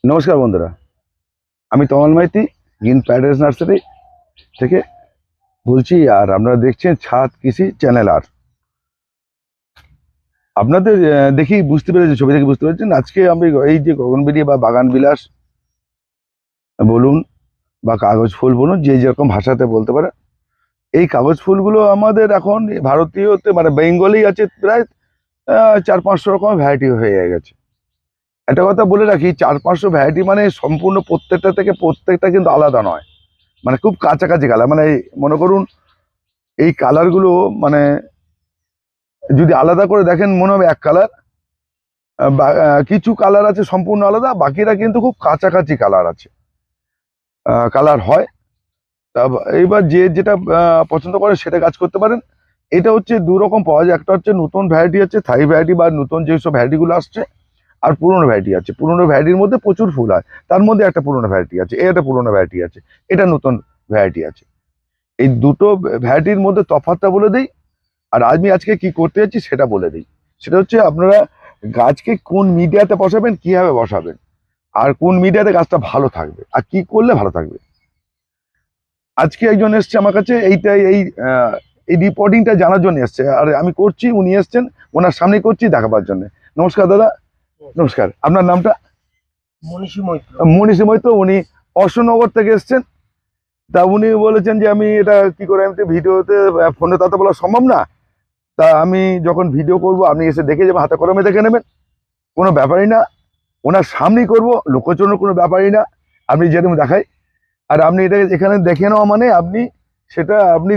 নমস্কার বন্ধুরা, আমি তমাল মাইতি গ্রিন প্যারাডাইস নার্সারি থেকে বলছি। আর আপনারা দেখছেন ছাদ কৃষি চ্যানেল। আর আপনাদের দেখি বুঝতে পেরেছি, ছবি থেকে বুঝতে পেরেছেন আজকে আমি এই যে গগনবেড়িয়া বা বাগান বিলাস বলুন বা কাগজ ফুল বলুন, যে যেরকম ভাষাতে বলতে পারে, এই কাগজ ফুলগুলো আমাদের এখন ভারতীয়তে মানে বেঙ্গলেই আছে প্রায় 400-500 রকম ভ্যারাইটি হয়ে গেছে। একটা কথা বলে রাখি, 400-500 ভ্যারাইটি মানে সম্পূর্ণ প্রত্যেকটা থেকে প্রত্যেকটা কিন্তু আলাদা নয়, মানে খুব কাছাকাছি কালার। মানে মনে করুন এই কালারগুলো মানে যদি আলাদা করে দেখেন মনে হবে এক কালার, কিছু কালার আছে সম্পূর্ণ আলাদা, বাকিরা কিন্তু খুব কাছাকাছি কালার আছে, কালার হয়। তা এইবার যে যেটা পছন্দ করেন সেটা কাজ করতে পারেন। এটা হচ্ছে দু রকম পাওয়া যায়, একটা হচ্ছে নতুন ভ্যারাইটি আছে, থাই ভ্যারাইটি বা নতুন যেসব ভ্যারাইটিগুলো আসছে, আর পুরোনো ভ্যারাইটি আছে। পুরোনো ভ্যারাইটির মধ্যে প্রচুর ফুল হয়, তার মধ্যে একটা পুরোনো ভ্যারাইটি আছে, এটা পুরোনো ভ্যারাইটি আছে, এটা নতুন ভ্যারাইটি আছে। এই দুটো ভ্যারাইটির মধ্যে তফাৎটা বলে দিই, আর আমি আজকে কি করতে যাচ্ছি সেটা বলে দিই। সেটা হচ্ছে আপনারা গাছকে কোন মিডিয়াতে বসাবেন, কিভাবে বসাবেন, আর কোন মিডিয়াতে গাছটা ভালো থাকবে, আর কি করলে ভালো থাকবে। আজকে একজন এসছে আমার কাছে এইটাই এই রিপোর্টিংটা জানার জন্য এসছে, আর আমি করছি, উনি এসছেন, ওনার সামনে করছি দেখাবার জন্য। নমস্কার দাদা। নমস্কার, আপনার নামটা? মনীষী মৈত্র। মনীষী মৈত্র। উনি অশোকনগর থেকে এসছেন। তা উনি বলেছেন যে আমি এটা কি করে, আমি তো ভিডিওতে ফোনে তাতে বলা সম্ভব না, তা আমি যখন ভিডিও করব আপনি এসে দেখে যাবেন, হাতে কলমে দেখে নেবেন, কোনো ব্যাপারই না। ওনার সামনেই করবো, লোকচনের কোনো ব্যাপারই না। আপনি যেরকম দেখাই, আর আপনি এটা এখানে দেখে নেওয়া মানে আপনি সেটা আপনি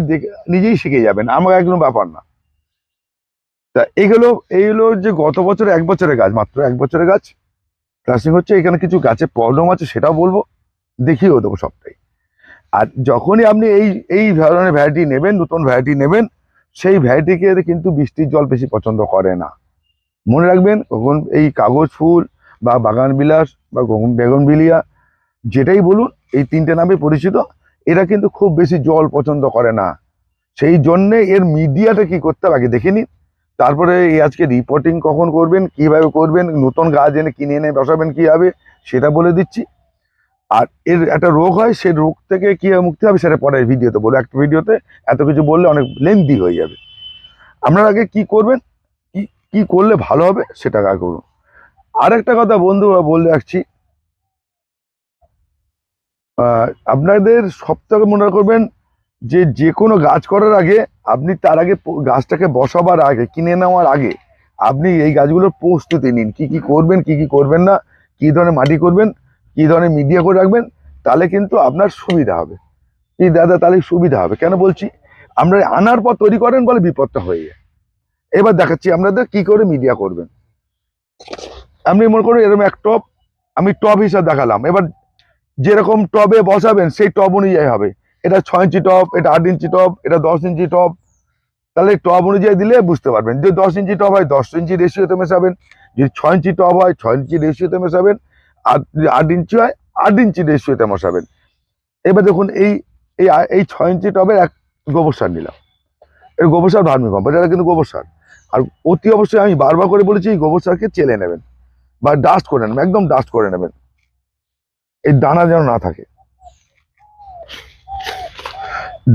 নিজেই শিখে যাবেন, আমার একদম ব্যাপার না। তা এইগুলো যে গত বছর 1 বছরের গাছ, মাত্র 1 বছরের গাছ প্লাস্টিং হচ্ছে। এখানে কিছু গাছের প্রবলেম আছে, সেটাও বলবো, দেখিয়েও দেবো সবটাই। আর যখনই আপনি এই ধরনের ভ্যারাইটি নেবেন, নতুন ভ্যারাইটি নেবেন, সেই ভ্যারাইটিকে কিন্তু বৃষ্টির জল বেশি পছন্দ করে না। মনে রাখবেন, কখন এই কাগজ ফুল বা বাগান বিলাস বা বেগুনবিলিয়া যেটাই বলুন, এই 3টে নামে পরিচিত, এরা কিন্তু খুব বেশি জল পছন্দ করে না। সেই জন্যে এর মিডিয়াটা কি করতে হবে আগে দেখে নিন, তারপরে এই আজকে রিপোর্টিং কখন করবেন, কিভাবে করবেন, নতুন গাছ এনে কিনে এনে বসাবেন কিভাবে, সেটা বলে দিচ্ছি। আর এর একটা রোগ হয়, সেই রোগ থেকে কিভাবে মুক্তি হবে সেটা পরের ভিডিওতে বলবো। একটা ভিডিওতে এত কিছু বললে অনেক লেন্দি হয়ে যাবে। আপনার আগে কি করবেন, কি কি করলে ভালো হবে সেটা আগে করুন। আরেকটা কথা বন্ধু বলে রাখছি, আপনাদের সপ্তাহে মনে করবেন যে যে কোনো গাছ করার আগে আপনি তার আগে গাছটাকে বসাবার আগে, কিনে নেওয়ার আগে আপনি এই গাছগুলোর প্রস্তুতি নিন, কি কি করবেন, কি কি করবেন না, কি ধরনের মাটি করবেন, কি ধরনের মিডিয়া করে রাখবেন, তাহলে কিন্তু আপনার সুবিধা হবে। কি দাদা, তাহলে সুবিধা হবে কেন বলছি, আমরা আনার পর তৈরি করেন বলে বিপদটা হয়ে যায়। এবার দেখাচ্ছি আপনাদের কি করে মিডিয়া করবেন। আপনি মনে করুন এরকম এক টব, আমি টব হিসাব দেখালাম। এবার যেরকম টবে বসাবেন সেই টব অনুযায়ী হবে। এটা 6 ইঞ্চি টব, এটা 8 ইঞ্চি টব, এটা 10 ইঞ্চি টব। তাহলে টব অনুযায়ী দিলে বুঝতে পারবেন। যদি 10 ইঞ্চি টব হয় 10 ইঞ্চি রেশিওতে মেশাবেন, যদি 6 ইঞ্চি টব হয় 6 ইঞ্চি রেশিওতে মেশাবেন, আর যদি 8 ইঞ্চি হয় 8 ইঞ্চি রেশিওতে মেশাবেন। এবার দেখুন এই 6 ইঞ্চি টবের এক গোবর সার নিলাম, এর গোবর সার ভার্মি কম্পোস্ট, এটা কিন্তু গোবর সার। আর অতি অবশ্যই আমি বারবার করে বলেছি, এই গোবর সারকে চেলে নেবেন বা ডাস্ট করে নেবেন, একদম ডাস্ট করে নেবেন, এই দানা যেন না থাকে।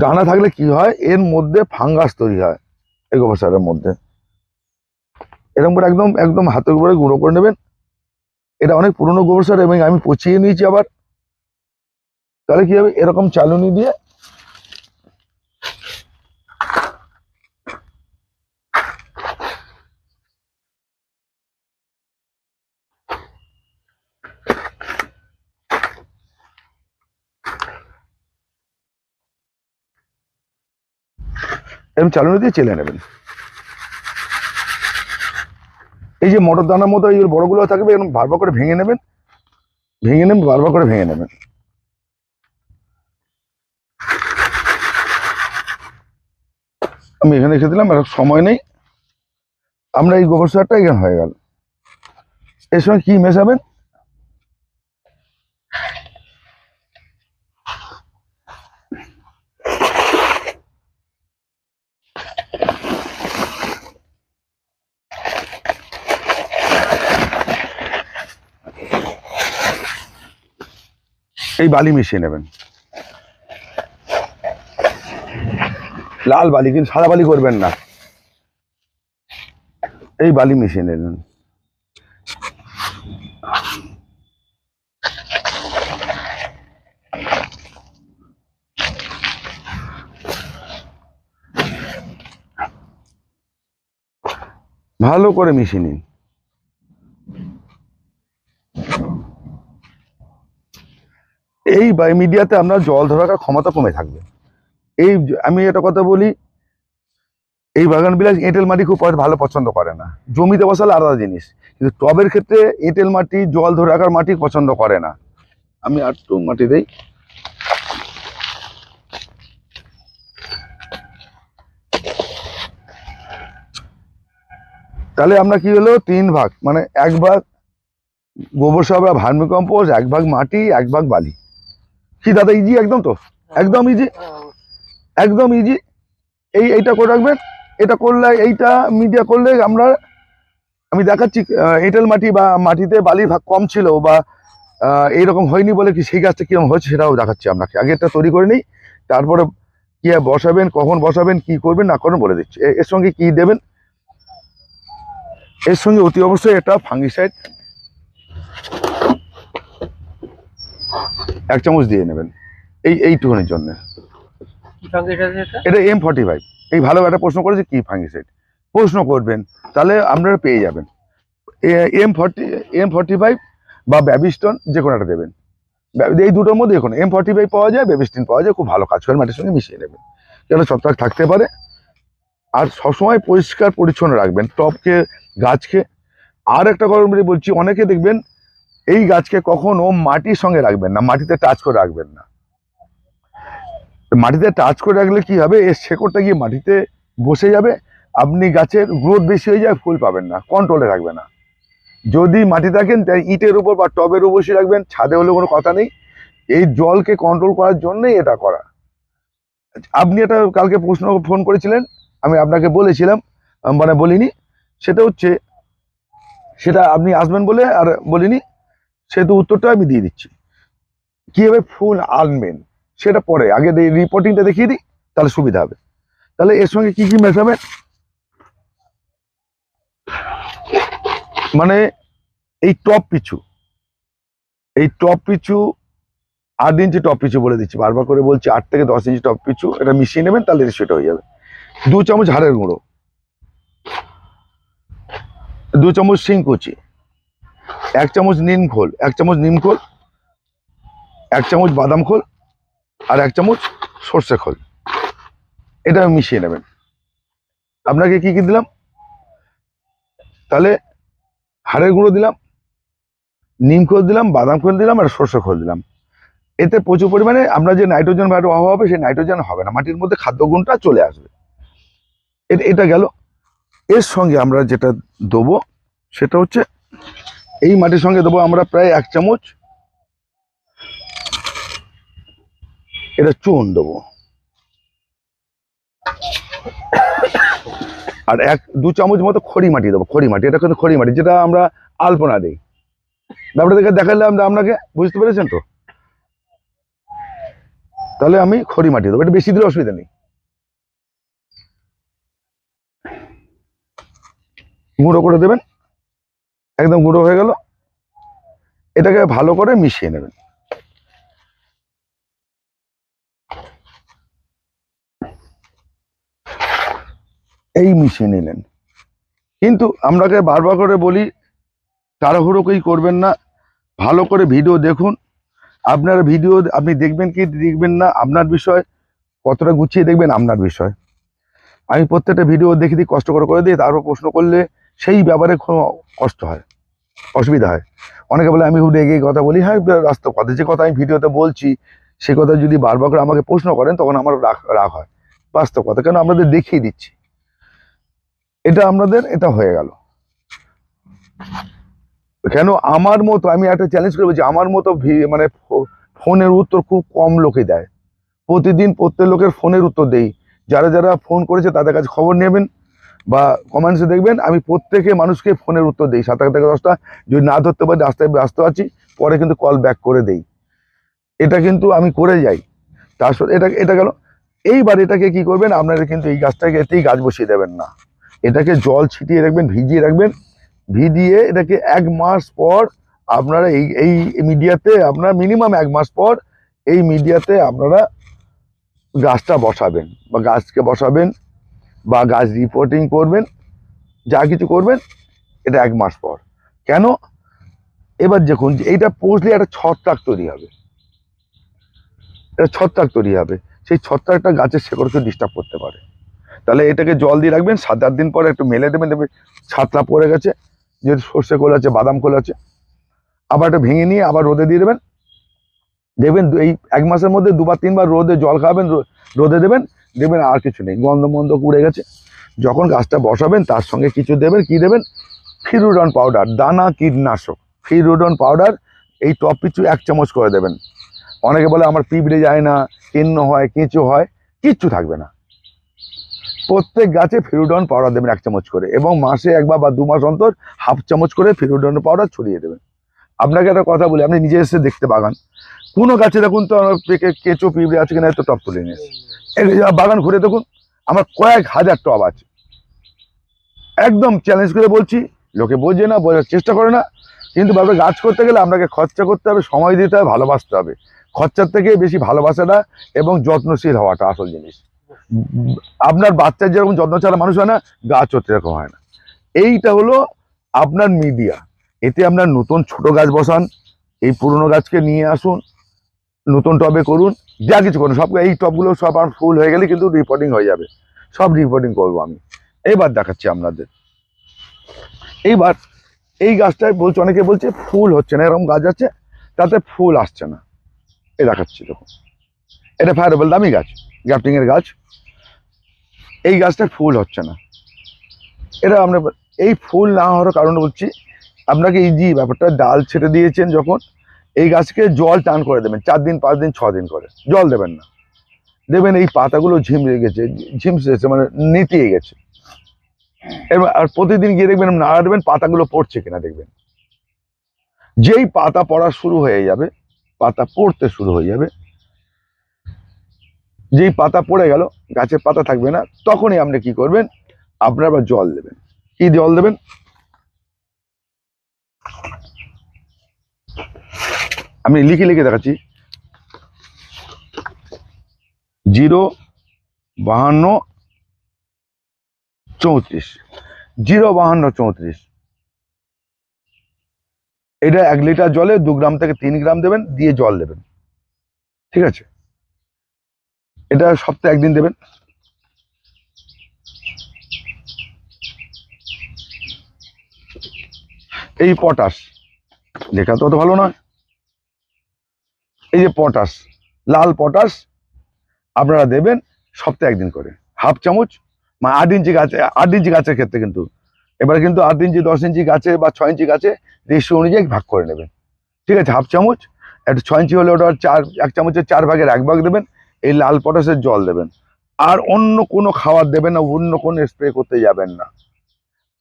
দানা থাকলে কি হয়, এর মধ্যে ফাঙ্গাস তৈরি হয় এই গোবর সারের মধ্যে। এরকম করে একদম একদম হাতের উপরে গুঁড়ো করে নেবেন। এটা অনেক পুরনো গোবর সার এবং আমি পচিয়ে নিয়েছি আবার। তাহলে কি হবে, এরকম চালুনি দিয়ে এরকম চালুনি দিয়ে চেলে নেবেন। এই যে মটর দানার মতো এই বড়গুলো থাকবে, এরকম বারবার করে ভেঙে নেবেন, বারবার করে ভেঙে নেবেন। আমি এখানে রেখে দিলাম, আর সময় নেই, আমরা এই গোবর সারটা এখানে হয়ে গেল। এর সঙ্গে কি মেশাবেন, এই বালি মিশিয়ে নেবেন, লাল বালি, কিন্তু সাদা বালি করবেন না। এই বালি মিশিয়ে নেবেন। ভালো করে মিশিয়ে নিন। এই মিডিয়াতে আপনার জল ধরার ক্ষমতা কমে থাকবে। আমি একটা কথা বলি, এই বাগান বিলাস এঁটেল মাটি খুব ভালো পছন্দ করে না। জমিতে বসালে আলাদা জিনিস, কিন্তু টবের ক্ষেত্রে এঁটেল মাটি, জল ধরে রাখার মাটি পছন্দ করে না। আমি আর একটু মাটি দেই। তাহলে আপনার কি হলো, 3 ভাগ, মানে 1 ভাগ গোবর সার বা ভার্মি কম্পোস্ট, 1 ভাগ মাটি, 1 ভাগ বালি। কি দাদা, ইজি একদম? তো একদম ইজি, একদম ইজি। এইটা করে রাখবেন। এটা করলে, এইটা মিডিয়া করলে আমি দেখাচ্ছি। এঁটেল মাটি বা মাটিতে বালির ভাগ কম ছিল বা এইরকম হয়নি বলে কি সেই গাছটা কিরকম হয়েছে সেটাও দেখাচ্ছি আপনাকে। আগে এটা তৈরি করে নিই, তারপরে কি বসাবেন, কখন বসাবেন, কি করবেন না করবেন বলে দিচ্ছি। এর সঙ্গে কি দেবেন, এর সঙ্গে অতি অবশ্যই এটা ফাঙ্গিসাইড 1 চামচ দিয়ে নেবেন, এইটুকুনের জন্য। কি ফাঙ্গিসাইড এটা? এটা M45। এই ভালো একটা প্রশ্ন করেছে, কি ফাঙ্গিসাইড প্রশ্ন করবেন, তাহলে আপনারা পেয়ে যাবেন। M45 বা ব্যাবিস্টন, যে কোনো একটা দেবেন। এই দুটোর মধ্যে এখন M45 পাওয়া যায়, ব্যাবিস্টিন পাওয়া যায়, খুব ভালো কাজ করে। মাটির সঙ্গে মিশিয়ে নেবেন, যেন ছত্রাক থাকতে পারে। আর সবসময় পরিষ্কার পরিচ্ছন্ন রাখবেন টবকে, গাছকে। আর একটা কথা বলছি, অনেকে দেখবেন এই গাছকে কখনো মাটির সঙ্গে রাখবেন না, মাটিতে টাচ করে রাখবেন না। মাটিতে টাচ করে রাখলে কি হবে, এর শেকড়টা গিয়ে মাটিতে বসে যাবে, আপনি গাছের গ্রোথ বেশি হয়ে যায়, ফুল পাবেন না, কন্ট্রোলে থাকবে না। যদি মাটি থাকেন তাই ইটের উপর বা টবের উপর বসিয়ে রাখবেন, ছাদে হলে কোনো কথা নেই। এই জলকে কন্ট্রোল করার জন্যই এটা করা। আপনি এটা কালকে ফোন করেছিলেন, আমি আপনাকে বলেছিলাম, মানে বলিনি, সেটা হচ্ছে, সেটা আপনি আসবেন বলে আর বলিনি, সেহেতু উত্তরটা আমি দিয়ে দিচ্ছি। কিভাবে ফুল আনবেন সেটা পরে, আগে রিপোর্টিংটা দেখিয়ে দিই, তাহলে সুবিধা হবে। তাহলে এর সঙ্গে কি কি মেশাবেন, মানে এই টপ পিছু 8 ইঞ্চি টপ পিছু বলে দিচ্ছি, বারবার করে বলছি, 8 থেকে 10 ইঞ্চি টপ পিছু এটা মিশিয়ে নেবেন, তাহলে সেটা হয়ে যাবে। 2 চামচ হাড়ের গুঁড়ো, 2 চামচ শিংকুচি, 1 চামচ নিম খোল, 1 চামচ নিম খোল, 1 চামচ বাদাম খোল, আর 1 চামচ সর্ষে খোল। এটা মিশিয়ে নেবেন। আপনাকে কি কি দিলাম, তাহলে হাড়ের গুঁড়ো দিলাম, নিম খোল দিলাম, বাদাম খোল দিলাম, আর সর্ষে খোল দিলাম। এতে প্রচুর পরিমাণে আমরা যে নাইট্রোজেন বা অভাব হবে, সেই নাইট্রোজেন হবে না, মাটির মধ্যে খাদ্য গুণটা চলে আসবে। এটা গেল। এর সঙ্গে আমরা যেটা দেবো সেটা হচ্ছে, এই মাটির সঙ্গে দেবো আমরা প্রায় 1 চামচ এটা চুন দেবো, আর 2 চামচ মতো খড়ি মাটি দেবো। খড়ি মাটি, এটা কিন্তু খড়ি মাটি, যেটা আমরা আলপনা দিই। ব্যাপারটা দেখে দেখালাম আপনাকে, বুঝতে পেরেছেন তো? তাহলে আমি খড়ি মাটি দেবো, এটা বেশি দিলে অসুবিধা নেই। গুঁড়ো করে দেবেন, একদম গুঁড়ো হয়ে গেল। এটাকে ভালো করে মিশিয়ে নেবেন। এই মিশিয়ে নিলেন, কিন্তু আপনাকে বারবার করে বলি, তাড়াহুড়োকেই করবেন না, ভালো করে ভিডিও দেখুন। আপনার ভিডিও আপনি দেখবেন কি দেখবেন না আপনার বিষয়, কতটা গুছিয়ে দেখবেন আপনার বিষয়। আমি প্রত্যেকটা ভিডিও দেখে দিই, কষ্ট করে দিই, তারপর প্রশ্ন করলে সেই ব্যাপারে কোনো কষ্ট হয়, অসুবিধা হয়। অনেকে বলে আমি খুব রেগে কথা বলি, হ্যাঁ বাস্তব কথা, যে কথা আমি ভিডিওতে বলছি সে কথা যদি বারবার করে আমাকে প্রশ্ন করেন, তখন আমার রাগ হয়। বাস্তব কথা, কেন আপনাদের দেখিয়ে দিচ্ছি। এটা আপনাদের এটা হয়ে গেল। কেন আমার মতো, আমি একটা চ্যালেঞ্জ করে বলছি, আমার মতো মানে ফোনের উত্তর খুব কম লোকে দেয়। প্রতিদিন প্রত্যেক লোকের ফোনের উত্তর দেই। যারা যারা ফোন করেছে তাদের কাছে খবর নেবেন বা কমেন্টসে দেখবেন, আমি প্রত্যেকে মানুষকে ফোনের উত্তর দিই, 7 থেকে 10টা। যদি না ধরতে পারি, রাস্তায় ব্যস্ত আছি, পরে কিন্তু কল ব্যাক করে দেই। এটা কিন্তু আমি করে যাই। তার সাথে এটা এটা গেল। এইবার এটাকে কি করবেন, আপনারা কিন্তু এই গাছটাকে এতেই গাছ বসিয়ে দেবেন না, এটাকে জল ছিটিয়ে রাখবেন, ভিজিয়ে রাখবেন। ভিজিয়ে এটাকে 1 মাস পর আপনারা এই এই মিডিয়াতে, আপনার মিনিমাম 1 মাস পর এই মিডিয়াতে আপনারা গাছটা বসাবেন বা গাছকে বসাবেন বা গাছ রিপোর্টিং করবেন, যা কিছু করবেন এটা 1 মাস পর। কেন? এবার দেখুন এইটা পৌঁছলে একটা ছত্রাক তৈরি হবে, এটা ছত্রাক তৈরি হবে, সেই ছত্রাকটা গাছের শেকড়কে ডিস্টার্ব করতে পারে। তাহলে এটাকে জল দিয়ে রাখবেন, 7-8 দিন পরে একটু মেলে দেবেন, দেখবেন ছাতলা পড়ে গেছে, যেহেতু সর্ষে খোল আছে, বাদাম খোল আছে। আবার এটা ভেঙে নিয়ে আবার রোদে দিয়ে দেবেন, দেখবেন এই 1 মাসের মধ্যে 2-3 বার রোদে জল খাওয়াবেন, রোদে দেবেন, দেখবেন আর কিছু নেই, গন্ধ মন্ধ উড়ে গেছে। যখন গাছটা বসাবেন তার সঙ্গে কিছু দেবেন, কি দেবেন, ফিরুডন পাউডার, দানা কীটনাশক ফিরুডন পাউডার এই টপ পিছু 1 চামচ করে দেবেন। অনেকে বলে আমার পিঁপড়ে যায় না, কেন্ন হয়, কেঁচো হয়, কিচ্ছু থাকবে না। প্রত্যেক গাছে ফিরুডন পাউডার দেবেন 1 চামচ করে, এবং মাসে 1 বা 2 মাস অন্তর 1/2 চামচ করে ফিরুডন পাউডার ছড়িয়ে দেবেন। আপনাকে একটা কথা বলি, আপনি নিজে এসে দেখতে বাগান, কোনো গাছে দেখুন তো আমার কেঁচো পিঁপড়ে আছে কিনা, তো টপ তুলে নিয়ে এসে বাগান ঘুরে দেখুন, আমার কয়েক হাজার টব আছে। একদম চ্যালেঞ্জ করে বলছি, লোকে বোঝে না, বোঝার চেষ্টা করে না। কিন্তু ভাবে গাছ করতে গেলে আপনাকে খরচা করতে হবে, সময় দিতে হবে, ভালোবাসতে হবে। খরচার থেকে বেশি ভালোবাসাটা এবং যত্নশীল হওয়াটা আসল জিনিস। আপনার বাচ্চার যেরকম যত্ন ছাড়া মানুষ হয় না, গাছও সেরকম হয় না। এইটা হলো আপনার মিডিয়া। এতে আপনার নতুন ছোট গাছ বসান, এই পুরনো গাছকে নিয়ে আসুন, নতুন টবে করুন, যা কিছু করুন, সব এই টবগুলো সব আমার ফুল হয়ে গেলে কিন্তু রিপোর্টিং হয়ে যাবে, সব রিপোর্টিং করবো আমি। এইবার দেখাচ্ছি আপনাদের। এইবার এই গাছটায় বলছে, অনেকে বলছে ফুল হচ্ছে না, এরকম গাছ আছে তাতে ফুল আসছে না, এই দেখাচ্ছি দেখুন, এটা ফায়ারেবল দামি গাছ, গ্রাফটিং এর গাছ। এই গাছটায় ফুল হচ্ছে না, এটা আমরা এই ফুল না হওয়ার কারণ বলছি আপনাকে, এই যে ব্যাপারটা, ডাল ছেটে দিয়েছেন যখন, এই গাছকে জল টান করে দেবেন, 4 দিন 5 দিন 6 দিন করে জল দেবেন না। দেখবেন এই পাতাগুলো ঝিমড়ে গেছে, ঝিমসেছে, মানে নেতিয়ে গেছে। এবার আর প্রতিদিন গিয়ে দেখবেন, নাড়া দেবেন, পাতাগুলো পড়ছে কিনা দেখবেন। যেই পাতা পড়া শুরু হয়ে যাবে, পাতা পড়তে শুরু হয়ে যাবে, যেই পাতা পড়ে গেল, গাছের পাতা থাকবে না, তখনই আপনি কি করবেন, আপনার আবার জল দেবেন। কি জল দেবেন, আমি লিখে লিখে দেখাচ্ছি। 05234, 05234, এটা 1 লিটার জলে 2 গ্রাম থেকে 3 গ্রাম দেবেন, দিয়ে জল দেবেন, ঠিক আছে? এটা সপ্তাহে 1 দিন দেবেন। এই পটাশ, লেখা তো অত ভালো নয়, এই যে পটাশ, লাল পটাশ আপনারা দেবেন সপ্তাহে 1 দিন করে, 1/2 চামচ, মানে 8 ইঞ্চি গাছে, 8 ইঞ্চি গাছের ক্ষেত্রে কিন্তু, এবার কিন্তু 8 ইঞ্চি 10 ইঞ্চি গাছে বা 6 ইঞ্চি গাছে রেশিও অনুযায়ী ভাগ করে নেবেন, ঠিক আছে? 1/2 চামচ, একটা 6 ইঞ্চি হলে ওটা 1 চামচের 4 ভাগের 1 ভাগ দেবেন, এই লাল পটাশের জল দেবেন। আর অন্য কোনো খাবার দেবেন না, অন্য কোনো স্প্রে করতে যাবেন না।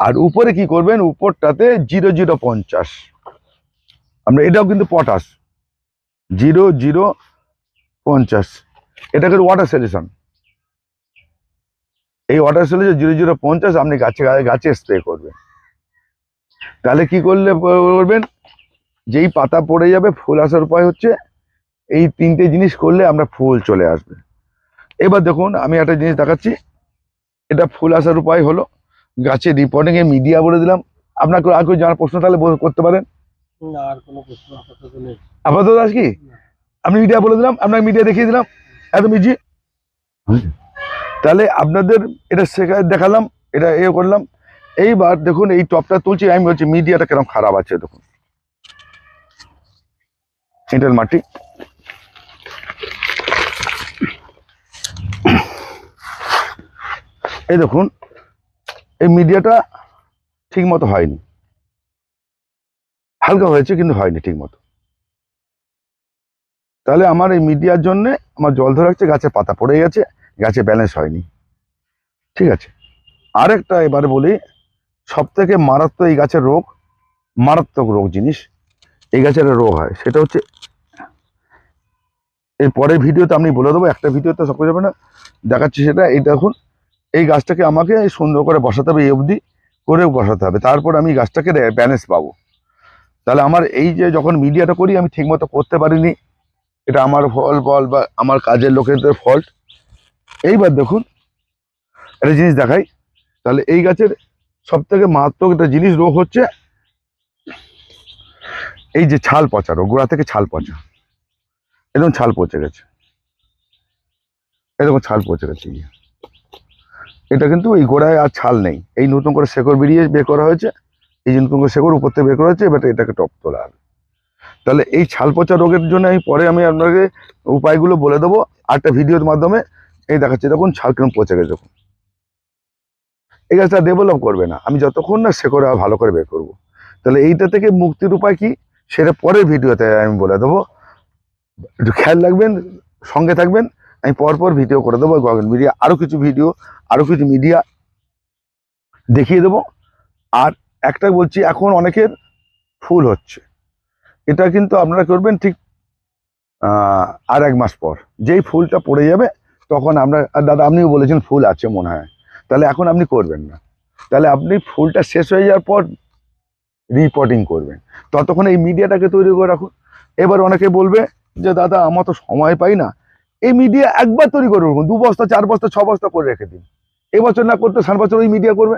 আর উপরে কি করবেন, উপরটাতে 0050, আমরা এটাও কিন্তু পটাশ, 0050, এটাকে ওয়াটার সলিউশন। এই ওয়াটার সলিউশন 0050 আপনি গাছে গাছে স্প্রে করবেন। তাহলে কি করলে করবেন, যেই পাতা পড়ে যাবে, ফুল আসার উপায় হচ্ছে এই 3টে জিনিস করলে আমরা ফুল চলে আসবে। এবার দেখুন আমি একটা জিনিস দেখাচ্ছি, এটা ফুল আসার উপায় হলো, গাছের রিপোর্টিং এ মিডিয়া বলে দিলাম। আপনার আর কেউ জানার প্রশ্ন তাহলে করতে পারেন। না, আর কোনো প্রশ্ন আপাতত নেই। আপাতত আজ কি আমি মিডিয়া বলে দিলাম, আপনাকে মিডিয়া দেখিয়ে দিলাম, একদম ইজি। তাহলে আপনাদের এটা দেখালাম, এটা করলাম। এইবার দেখুন এই টপটা তুলছি, আমি বলছি মিডিয়াটা কেরকম খারাপ আছে দেখুন, এঁটেল মাটি, এই দেখুন এই মিডিয়াটা ঠিক মতো হয়নি, হালকা হয়েছে কিন্তু হয়নি ঠিক মতো। তাহলে আমার এই মিডিয়ার জন্য আমার জল ধরে রাখছে, গাছে পাতা পড়ে গেছে, গাছে ব্যালেন্স হয়নি, ঠিক আছে? আরেকটা এবারে বলি, সব থেকে মারাত্মক এই গাছের রোগ, মারাত্মক রোগ জিনিস, এই গাছের রোগ হয়, সেটা হচ্ছে এর পরের ভিডিওতে আমি বলে দেবো, একটা ভিডিওতে সব কিছু যাবে না, দেখাচ্ছি সেটা। এই দেখুন, এই গাছটাকে আমাকে সুন্দর করে বসাতে হবে, এই অবধি করেও বসাতে হবে, তারপর আমি গাছটাকে ব্যালেন্স পাবো। তাহলে আমার এই যে যখন মিডিয়াটা করি আমি ঠিকমতো করতে পারিনি, এটা আমার ফল বল বা আমার কাজের লোকেদের ফল্ট। এইবার দেখুন একটা জিনিস দেখাই, তাহলে এই গাছের সব থেকে মারাত্মক একটা জিনিস রোগ হচ্ছে এই যে ছাল পচা রোগ, গোড়া থেকে ছাল পচা। এরকম ছাল পচে গেছে, এরকম ছাল পচে গেছে। এটা কিন্তু এই গোড়ায় আর ছাল নেই, এই নতুন করে শেকড় বেরিয়ে বের করা হয়েছে, এই যে নতুন করে শেকড় উপর থেকে বের করা হয়েছে, এবার এটাকে টপ তোলা হবে। তাহলে এই ছাল পচা রোগের জন্য আমি পরে আপনাকে উপায়গুলো বলে দেবো আরেকটা ভিডিওর মাধ্যমে। এই দেখাচ্ছি, দেখুন ছাল কিরকম পচে গেছে। দেখুন এই গাছটা ডেভেলপ করবে না আমি যতক্ষণ না শেকড় ভালো করে বের করবো। তাহলে এইটা থেকে মুক্তির উপায় কি সেটা পরের ভিডিওতে আমি বলে দেবো, একটু খেয়াল রাখবেন, সঙ্গে থাকবেন। আমি পরপর ভিডিও করে দেবো, গগন মিডিয়া আরো কিছু ভিডিও, আরো কিছু মিডিয়া দেখিয়ে দেবো। আর একটা বলছি, এখন অনেকের ফুল হচ্ছে, এটা কিন্তু আপনারা করবেন ঠিক আর 1 মাস পর। যেই ফুলটা পড়ে যাবে তখন আমরা, আর দাদা আপনিও বলেছেন ফুল আছে মনে হয়, তাহলে এখন আপনি করবেন না, তাহলে আপনি ফুলটা শেষ হয়ে যাওয়ার পর রিপোর্টিং করবেন। ততক্ষণ এই মিডিয়াটাকে তৈরি করে রাখুন। এবার অনেকে বলবে যে দাদা আমার তো সময় পাই না, এই মিডিয়া একবার তৈরি করে রাখুন, 2 বস্তা 4 বস্তা 6 বস্তা করে রেখে দিন, এবছর না করতে 7 বছর ওই মিডিয়া করবে,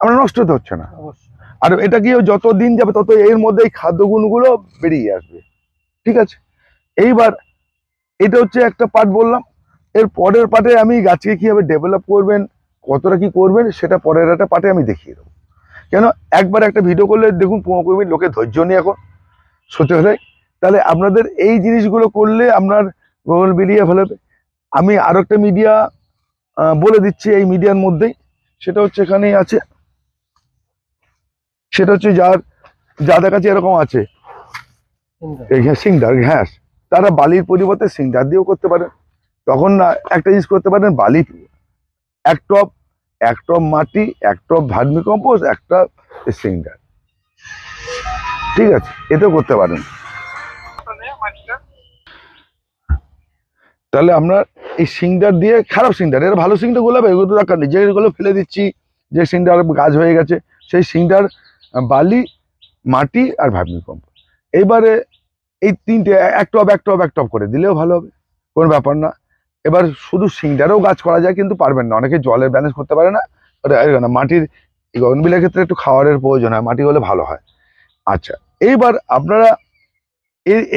আমরা নষ্ট হতে হচ্ছে না। অবশ্যই। আর এটা কি যত দিন যাবে তত এর মধ্যে এই খাদ্যগুণগুলো বেরিয়ে আসবে। ঠিক আছে, এইবার এটা হচ্ছে একটা পার্ট বললাম। এর পরের পার্টে আমি গাছকে কিভাবে ডেভেলপ করবেন, কতটা কি করবেন, সেটা পরের একটা পার্টে আমি দেখিয়ে দেবো। কেন একবার একটা ভিডিও করলে দেখুন 15 মিনিট লোকে ধৈর্য নেই এখন, সত্যি কথাই। তাহলে আপনাদের এই জিনিসগুলো করলে আপনার গুগল মিডিয়া ভালো হবে। আমি আরো একটা মিডিয়া বলে দিচ্ছি এই মিডিয়ার মধ্যেই, সেটা হচ্ছে এখানেই আছে, সেটা হচ্ছে যাদের কাছে এরকম আছে সুন্দর। এই সিংডার ঘ্যাস, তারা বালির পরিবর্তে সিংডার দিয়েও করতে পারেন। তখন না একটা জিনিস করতে পারেন, বালি 1 টব মাটি, 1 টব ভার্মি কম্পোস্ট, 1 টব সিংডার, ঠিক আছে, এতেও করতে পারেন। তাহলে আপনার এই সিংডার দিয়ে, খারাপ সিংডার, এর ভালো সিংডার গুলো এগুলো তো দরকার নেই, যেগুলো ফেলে দিচ্ছি, যে সিংডার গাছ হয়ে গেছে সেই সিংডার, বালি, মাটি আর ভার্মি কম্পোস্ট, এইবারে এই 3টে 1 টব করে দিলেও ভালো হবে, কোনো ব্যাপার না। এবার শুধু সিংডারেও গাছ করা যায়, কিন্তু পারবেন না, অনেকে জলের ব্যালেন্স করতে পারে না, না মাটির, এই গগনবিলার ক্ষেত্রে একটু খাওয়ারের প্রয়োজন হয়, মাটি হলে ভালো হয়। আচ্ছা, এইবার আপনারা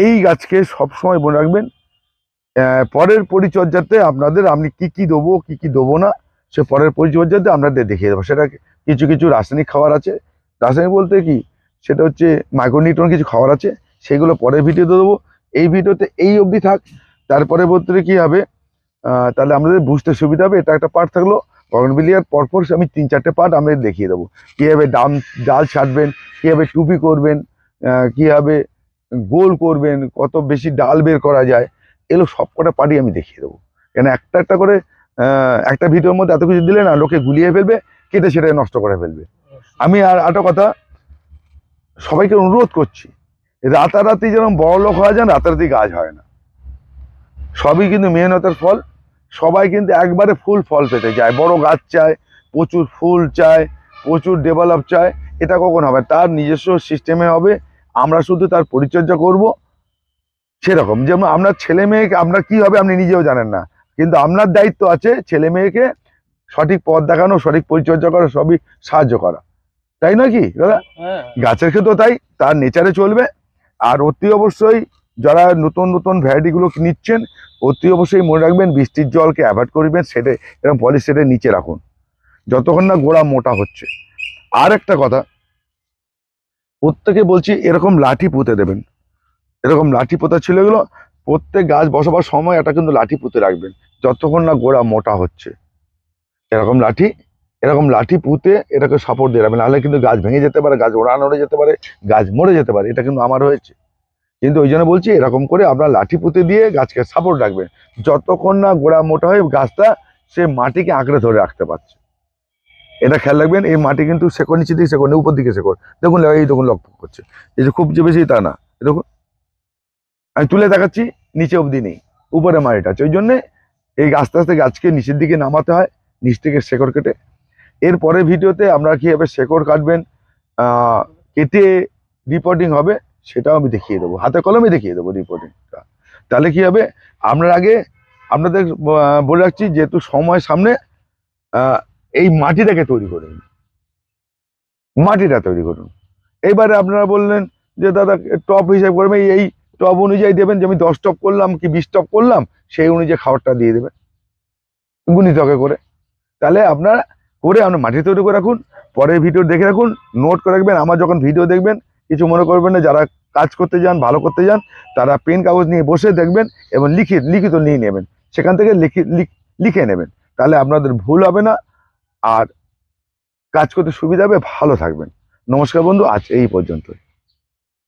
এই গাছকে সবসময় মনে রাখবেন, পরের পরিচর্যাতে আপনাদের আমি কি কি দেবো কি কি দেবো না, সে পরের পরিচর্যাতে আপনাদের দেখিয়ে দেবো। সেটা কিছু কিছু রাসায়নিক খাবার আছে, রাসায়নিক বলতে কি, সেটা হচ্ছে মাইক্রোনিউট্রন কিছু খাবার আছে, সেগুলো পরের ভিডিওতে দেবো। এই ভিডিওতে এই অবধি থাক, তারপরে বলতে কি হবে, তাহলে আমাদের বুঝতে সুবিধা হবে। এটা একটা পার্ট থাকলো, গগনবিলিয়ার পরপর আমি 3-4টে পার্ট আমাদের দেখিয়ে দেবো, কীভাবে ডাল ছাড়বেন, কীভাবে টুপি করবেন, কীভাবে গোল করবেন, কত বেশি ডাল বের করা যায়, এগুলো সব কটা পার্টই আমি দেখিয়ে দেবো। কেন একটা একটা করে একটা ভিডিওর মধ্যে এত কিছু দিলে না লোকে গুলিয়ে ফেলবে, কেটে সেটা নষ্ট করে ফেলবে। আমি আর একটা কথা সবাইকে অনুরোধ করছি, রাতারাতি যেরকম বড় লোক হওয়া যায়, রাতারাতি গাছ হয় না, সবই কিন্তু মেহনতের ফল। সবাই কিন্তু একবারে ফুল ফল পেতে চায়, বড় গাছ চায়, প্রচুর ফুল চায়, প্রচুর ডেভেলপ চায়, এটা কখন হবে, তার নিজস্ব সিস্টেমে হবে, আমরা শুধু তার পরিচর্যা করব। সেরকম যেমন আপনার ছেলে মেয়েকে আপনার কি হবে আপনি নিজেও জানেন না, কিন্তু আপনার দায়িত্ব আছে ছেলে মেয়েকে সঠিক পথ দেখানো, সঠিক পরিচর্যা করা, সবই সাহায্য করা, তাই নয় কি দাদা? হ্যাঁ, গাছের ক্ষেত্রেও তাই, তার নেচারে চলবে। আর অতি অবশ্যই যারা নতুন নতুন ভ্যারাইটিগুলো নিচ্ছেন, অতি অবশ্যই মনে রাখবেন বৃষ্টির জলকে অ্যাভয়েড করবেন, সেটে এরকম পলিসেটের নিচে রাখুন যতক্ষণ না গোড়া মোটা হচ্ছে। আর একটা কথা প্রত্যেকে বলছি, এরকম লাঠি পুঁতে দেবেন, এরকম লাঠি পোতা ছিল এগুলো, প্রত্যেক গাছ বসাবার সময় এটা কিন্তু লাঠি পুঁতে রাখবেন যতক্ষণ না গোড়া মোটা হচ্ছে। এরকম লাঠি পুঁতে এটাকে সাপোর্ট দিয়ে রাখবেন, নাহলে কিন্তু গাছ ভেঙে যেতে পারে, গাছ ওড়া নড়ে যেতে পারে, গাছ মরে যেতে পারে। এটা কিন্তু আমার হয়েছে, কিন্তু ওই জন্য বলছি এরকম করে আপনার লাঠি পুঁতে দিয়ে গাছকে সাপোর্ট রাখবেন যতক্ষণ না গোড়া মোটা হয়ে গাছটা সে মাটিকে আঁকড়ে ধরে রাখতে পারছে। এটা খেয়াল রাখবেন, এই মাটি কিন্তু শেকড় নিচে দিকে শেকড় নেই, উপর দিকে শেকড়, দেখুন এই দেখুন লক্ষ্য করছে, এই যে খুব যে বেশি তা না, দেখুন আমি তুলে দেখাচ্ছি, নিচে অবধি নেই, উপরে মাটিটা আছে। ওই জন্যে এই আস্তে আস্তে গাছকে নিচের দিকে নামাতে হয়, নিচ থেকে শেকড় কেটে। এরপরে ভিডিওতে আপনারা কীভাবে শেকড় কাটবেন, কেটে রিপোর্টিং হবে, সেটাও আমি দেখিয়ে দেবো, হাতে কলমে দেখিয়ে দেবো রিপোর্টিংটা। তাহলে কি হবে, আপনার আগে আপনাদের বলে রাখছি, যেহেতু সময় সামনে, এই মাটিটাকে তৈরি করুন, মাটিটা তৈরি করুন। এইবারে আপনারা বললেন যে দাদা টপ হিসাব করবেন, এই টপ অনুযায়ী দেবেন, যে আমি 10 টপ করলাম কি 20 টপ করলাম, সেই অনুযায়ী খাবারটা দিয়ে দেবেন গুণিতকে করে। তাহলে আপনারা মাটি তৈরি করে রাখুন, পরের ভিডিও দেখে রাখুন, নোট করে রাখবেন। আমার যখন ভিডিও দেখবেন কিছু মনে করবেন না, যারা কাজ করতে যান, ভালো করতে যান, তারা পেন কাগজ নিয়ে বসে দেখবেন এবং লিখিত নিয়ে নেবেন, সেখান থেকে লিখে নেবেন। তাহলে আপনাদের ভুল হবে না, আর কাজ করতে সুবিধা হবে, ভালো থাকবেন। নমস্কার বন্ধু, আজ এই পর্যন্ত।